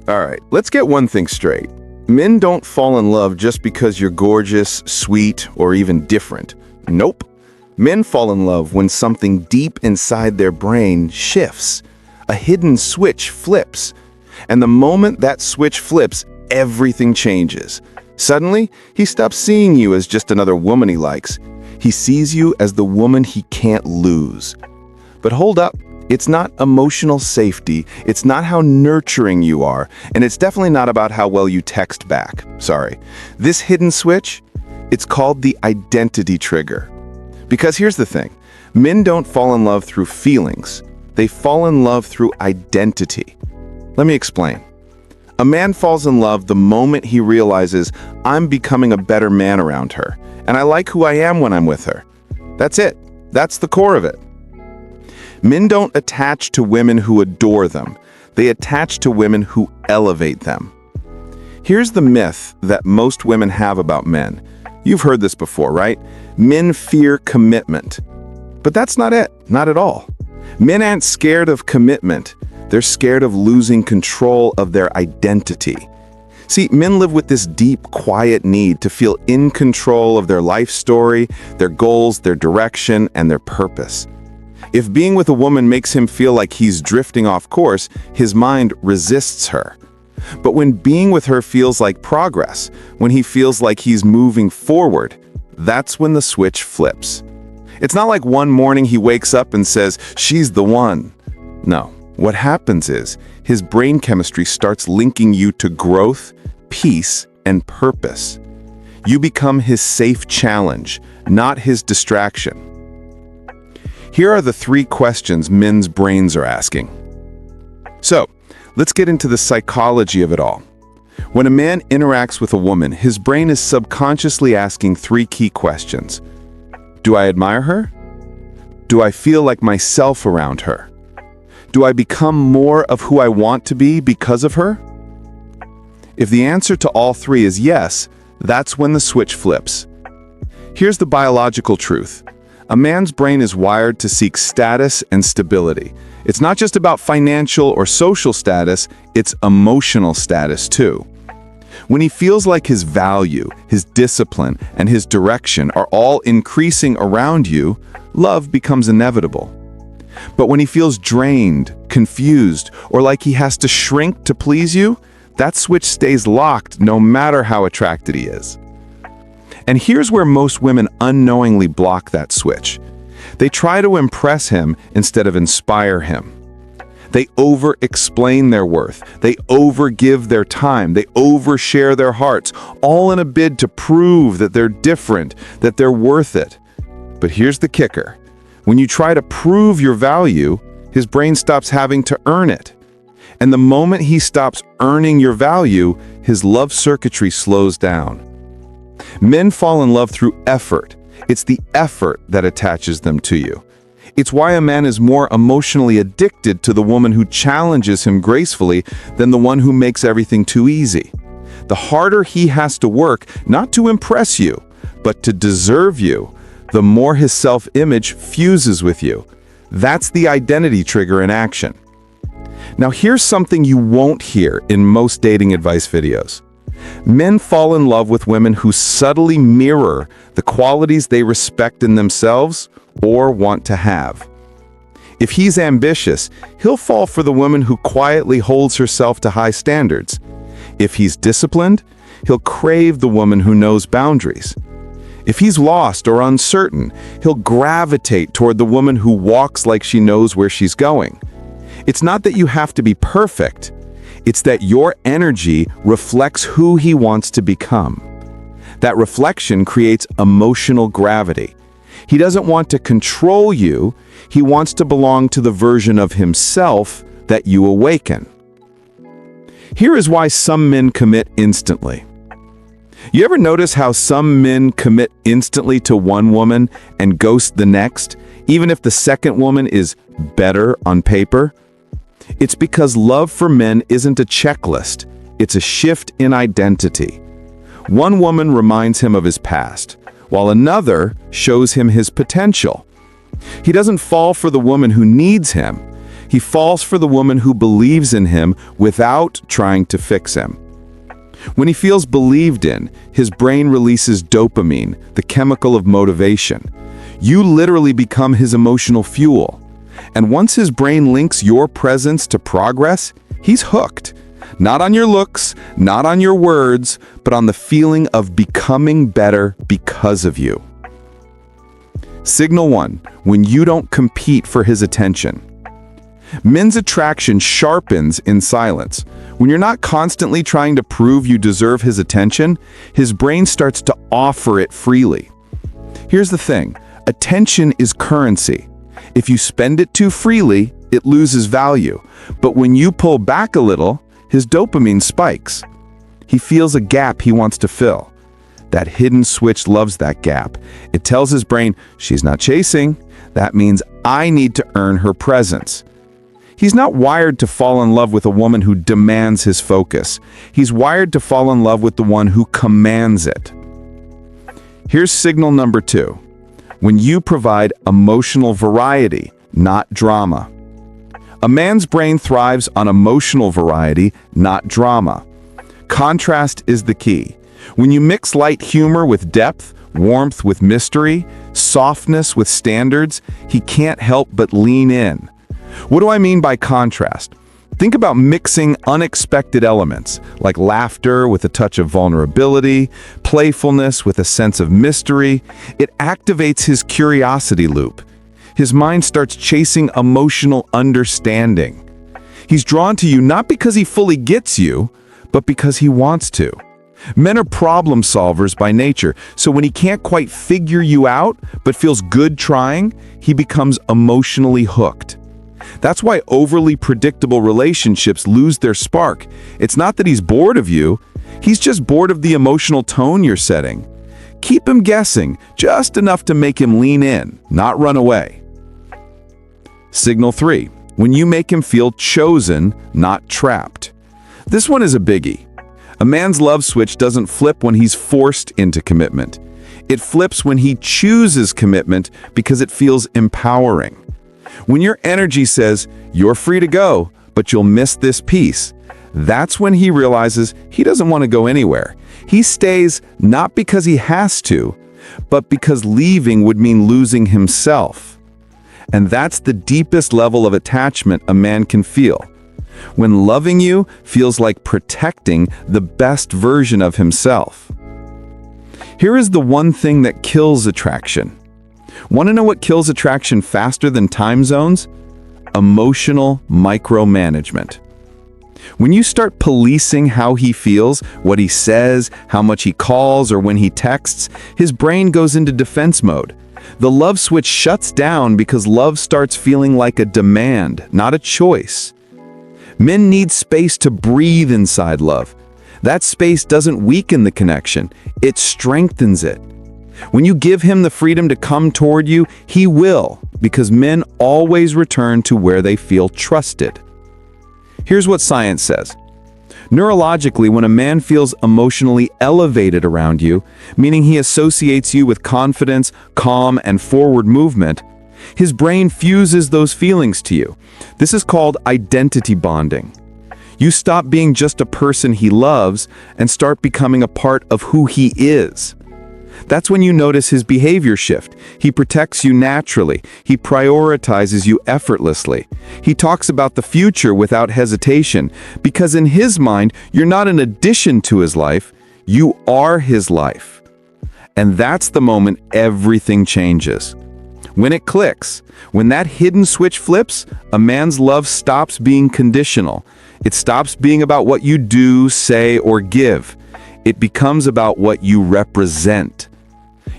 All right, let's get one thing straight. Men don't fall in love just because you're gorgeous, sweet, or even different. Nope. Men fall in love when something deep inside their brain shifts. A hidden switch flips. And the moment that switch flips, everything changes. Suddenly, he stops seeing you as just another woman he likes. He sees you as the woman he can't lose. But hold up. It's not emotional safety, it's not how nurturing you are, and it's definitely not about how well you text back. Sorry. This hidden switch, it's called the identity trigger. Because here's the thing, men don't fall in love through feelings, they fall in love through identity. Let me explain. A man falls in love the moment he realizes, I'm becoming a better man around her, and I like who I am when I'm with her. That's it. That's the core of it. Men don't attach to women who adore them. They attach to women who elevate them. Here's the myth that most women have about men. You've heard this before, right? Men fear commitment. But that's not it. Not at all. Men aren't scared of commitment. They're scared of losing control of their identity. See, men live with this deep, quiet need to feel in control of their life story, their goals, their direction, and their purpose. If being with a woman makes him feel like he's drifting off course, his mind resists her. But when being with her feels like progress, when he feels like he's moving forward, that's when the switch flips. It's not like one morning he wakes up and says, she's the one. No, what happens is his brain chemistry starts linking you to growth, peace, and purpose. You become his safe challenge, not his distraction. Here are the 3 questions men's brains are asking. So, let's get into the psychology of it all. When a man interacts with a woman, his brain is subconsciously asking 3 key questions. Do I admire her? Do I feel like myself around her? Do I become more of who I want to be because of her? If the answer to all 3 is yes, that's when the switch flips. Here's the biological truth. A man's brain is wired to seek status and stability. It's not just about financial or social status, it's emotional status too. When he feels like his value, his discipline, and his direction are all increasing around you, love becomes inevitable. But when he feels drained, confused, or like he has to shrink to please you, that switch stays locked no matter how attracted he is. And here's where most women unknowingly block that switch. They try to impress him instead of inspire him. They over-explain their worth. They over-give their time. They over-share their hearts, all in a bid to prove that they're different, that they're worth it. But here's the kicker. When you try to prove your value, his brain stops having to earn it. And the moment he stops earning your value, his love circuitry slows down. Men fall in love through effort. It's the effort that attaches them to you. It's why a man is more emotionally addicted to the woman who challenges him gracefully than the one who makes everything too easy. The harder he has to work, not to impress you, but to deserve you, the more his self-image fuses with you. That's the identity trigger in action. Now here's something you won't hear in most dating advice videos. Men fall in love with women who subtly mirror the qualities they respect in themselves or want to have. If he's ambitious, he'll fall for the woman who quietly holds herself to high standards. If he's disciplined, he'll crave the woman who knows boundaries. If he's lost or uncertain, he'll gravitate toward the woman who walks like she knows where she's going. It's not that you have to be perfect. It's that your energy reflects who he wants to become. That reflection creates emotional gravity. He doesn't want to control you. He wants to belong to the version of himself that you awaken. Here is why some men commit instantly. You ever notice how some men commit instantly to one woman and ghost the next, even if the second woman is better on paper? It's because love for men isn't a checklist, it's a shift in identity. One woman reminds him of his past, while another shows him his potential. He doesn't fall for the woman who needs him. He falls for the woman who believes in him without trying to fix him. When he feels believed in, his brain releases dopamine, the chemical of motivation. You literally become his emotional fuel. And once his brain links your presence to progress, he's hooked. Not on your looks, not on your words, but on the feeling of becoming better because of you. Signal 1, when you don't compete for his attention. Men's attraction sharpens in silence. When you're not constantly trying to prove you deserve his attention, his brain starts to offer it freely. Here's the thing, attention is currency. If you spend it too freely, it loses value. But when you pull back a little, his dopamine spikes. He feels a gap he wants to fill. That hidden switch loves that gap. It tells his brain, she's not chasing. That means I need to earn her presence. He's not wired to fall in love with a woman who demands his focus. He's wired to fall in love with the one who commands it. Here's signal number 2. When you provide emotional variety, not drama. A man's brain thrives on emotional variety, not drama. Contrast is the key. When you mix light humor with depth, warmth with mystery, softness with standards, he can't help but lean in. What do I mean by contrast? Think about mixing unexpected elements, like laughter with a touch of vulnerability, playfulness with a sense of mystery. It activates his curiosity loop. His mind starts chasing emotional understanding. He's drawn to you not because he fully gets you, but because he wants to. Men are problem solvers by nature, so when he can't quite figure you out, but feels good trying, he becomes emotionally hooked. That's why overly predictable relationships lose their spark. It's not that he's bored of you, he's just bored of the emotional tone you're setting. Keep him guessing, just enough to make him lean in, not run away. Signal 3. When you make him feel chosen, not trapped. This one is a biggie. A man's love switch doesn't flip when he's forced into commitment. It flips when he chooses commitment because it feels empowering. When your energy says, you're free to go, but you'll miss this piece, that's when he realizes he doesn't want to go anywhere. He stays not because he has to, but because leaving would mean losing himself. And that's the deepest level of attachment a man can feel. When loving you feels like protecting the best version of himself. Here is the one thing that kills attraction. Want to know what kills attraction faster than time zones? Emotional micromanagement. When you start policing how he feels, what he says, how much he calls, or when he texts, his brain goes into defense mode. The love switch shuts down because love starts feeling like a demand, not a choice. Men need space to breathe inside love. That space doesn't weaken the connection, it strengthens it. When you give him the freedom to come toward you, he will, because men always return to where they feel trusted. Here's what science says. Neurologically, when a man feels emotionally elevated around you, meaning he associates you with confidence, calm, and forward movement, his brain fuses those feelings to you. This is called identity bonding. You stop being just a person he loves and start becoming a part of who he is. That's when you notice his behavior shift. He protects you naturally. He prioritizes you effortlessly. He talks about the future without hesitation, because in his mind, you're not an addition to his life, you are his life. And that's the moment everything changes. When it clicks, when that hidden switch flips, a man's love stops being conditional. It stops being about what you do, say, or give. It becomes about what you represent.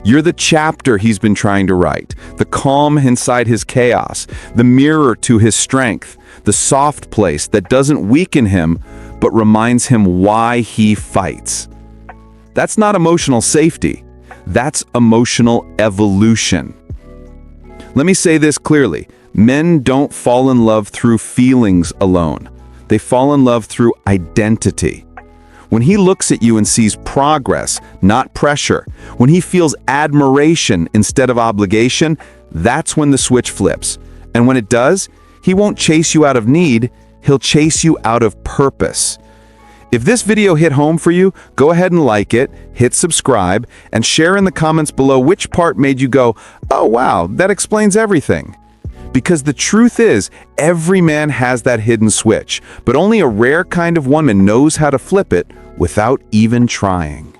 You're the chapter he's been trying to write, the calm inside his chaos, the mirror to his strength, the soft place that doesn't weaken him, but reminds him why he fights. That's not emotional safety. That's emotional evolution. Let me say this clearly. Men don't fall in love through feelings alone. They fall in love through identity. When he looks at you and sees progress, not pressure, when he feels admiration instead of obligation, that's when the switch flips. And when it does, He won't chase you out of need, he'll chase you out of purpose. If this video hit home for you, go ahead and like it, hit subscribe, and share in the comments below which part made you go, "Oh wow, that explains everything." Because the truth is, every man has that hidden switch, but only a rare kind of woman knows how to flip it without even trying.